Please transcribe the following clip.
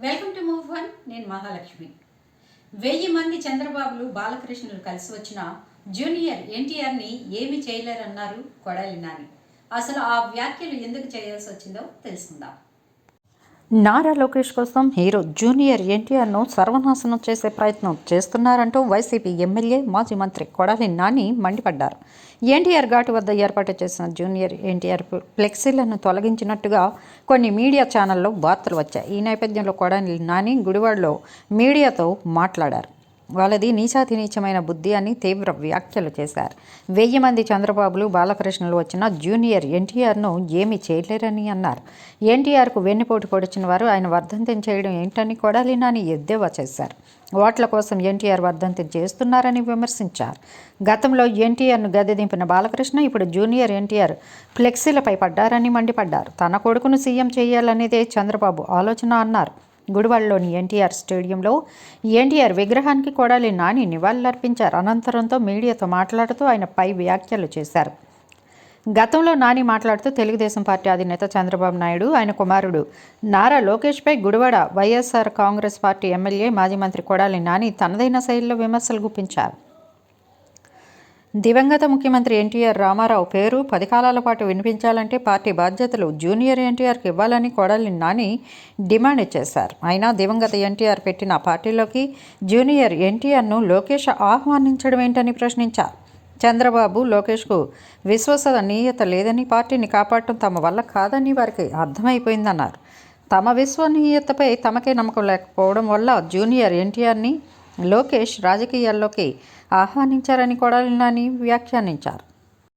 Welcome to move one. నేను మహాలక్ష్మి. 1000 మంది చంద్రబాబులు బాలకృష్ణులు కలిసి వచ్చిన జూనియర్ ఎన్టీఆర్ని ఏమీ చేయలేరన్నారు కొడాలి నాని. అసలు ఆ వ్యాఖ్యలు ఎందుకు చేయాల్సి వచ్చిందో తెలుసుకుందాం. నారా లోకేష్ కోసం హీరో జూనియర్ ఎన్టీఆర్ను సర్వనాశనం చేసే ప్రయత్నం చేస్తున్నారంటూ వైసీపీ ఎమ్మెల్యే మాజీ మంత్రి కొడాలి నాని మండిపడ్డారు. ఎన్టీఆర్ ఘాటు వద్ద ఏర్పాటు చేసిన జూనియర్ ఎన్టీఆర్ ఫ్లెక్సీలను తొలగించినట్టుగా కొన్ని మీడియా ఛానల్లో వార్తలు వచ్చాయి. ఈ నేపథ్యంలో కొడాలి నాని గుడివాడలో మీడియాతో మాట్లాడారు. వాళ్ళది నీచాతి నీచమైన బుద్ధి అని తీవ్ర వ్యాఖ్యలు చేశారు. 1000 మంది చంద్రబాబులు బాలకృష్ణులు వచ్చిన జూనియర్ ఎన్టీఆర్ను ఏమీ చేయలేరని అన్నారు. ఎన్టీఆర్కు వెన్నుపోటు పొడిచిన వారు ఆయన వర్ధంతిని చేయడం ఏంటని కొడాలి నాని ఎద్దేవా చేశారు. ఓట్ల కోసం ఎన్టీఆర్ వర్ధంతిని చేస్తున్నారని విమర్శించారు. గతంలో ఎన్టీఆర్ను గద్దెదింపిన బాలకృష్ణ ఇప్పుడు జూనియర్ ఎన్టీఆర్ ఫ్లెక్సీలపై పడ్డారని మండిపడ్డారు. తన కొడుకును సీఎం చేయాలనేదే చంద్రబాబు ఆలోచన అన్నారు. గుడివాడలోని ఎన్టీఆర్ స్టేడియంలో ఎన్టీఆర్ విగ్రహానికి కొడాలి నాని నివాళులర్పించారు. అనంతరంతో మీడియాతో మాట్లాడుతూ ఆయన పై వ్యాఖ్యలు చేశారు. గతంలో నాని మాట్లాడుతూ తెలుగుదేశం పార్టీ అధినేత చంద్రబాబు నాయుడు, ఆయన కుమారుడు నారా లోకేష్పై గుడివాడ వైఎస్ఆర్ కాంగ్రెస్ పార్టీ ఎమ్మెల్యే మాజీ మంత్రి కొడాలి నాని తనదైన శైలిలో విమర్శలు గుప్పించారు. దివంగత ముఖ్యమంత్రి ఎన్టీఆర్ రామారావు పేరు 10 కాలాల పాటు వినిపించాలంటే పార్టీ బాధ్యతలు జూనియర్ ఎన్టీఆర్కి ఇవ్వాలని కొడాలి నాని డిమాండ్ చేశారు. అయినా దివంగత ఎన్టీఆర్ పెట్టిన పార్టీలోకి జూనియర్ ఎన్టీఆర్ను లోకేష్ ఆహ్వానించడం ఏంటని ప్రశ్నించారు. చంద్రబాబు, లోకేష్కు విశ్వసనీయత లేదని, పార్టీని కాపాడటం తమ వల్ల కాదని వారికి అర్థమైపోయిందన్నారు. తమ విశ్వసనీయతపై తమకే నమ్మకం లేకపోవడం వల్ల జూనియర్ ఎన్టీఆర్ని లోకేష్ రాజకీయాల్లోకి ఆహ్వానించారని కొడాలి నాని వ్యాఖ్యానించారు.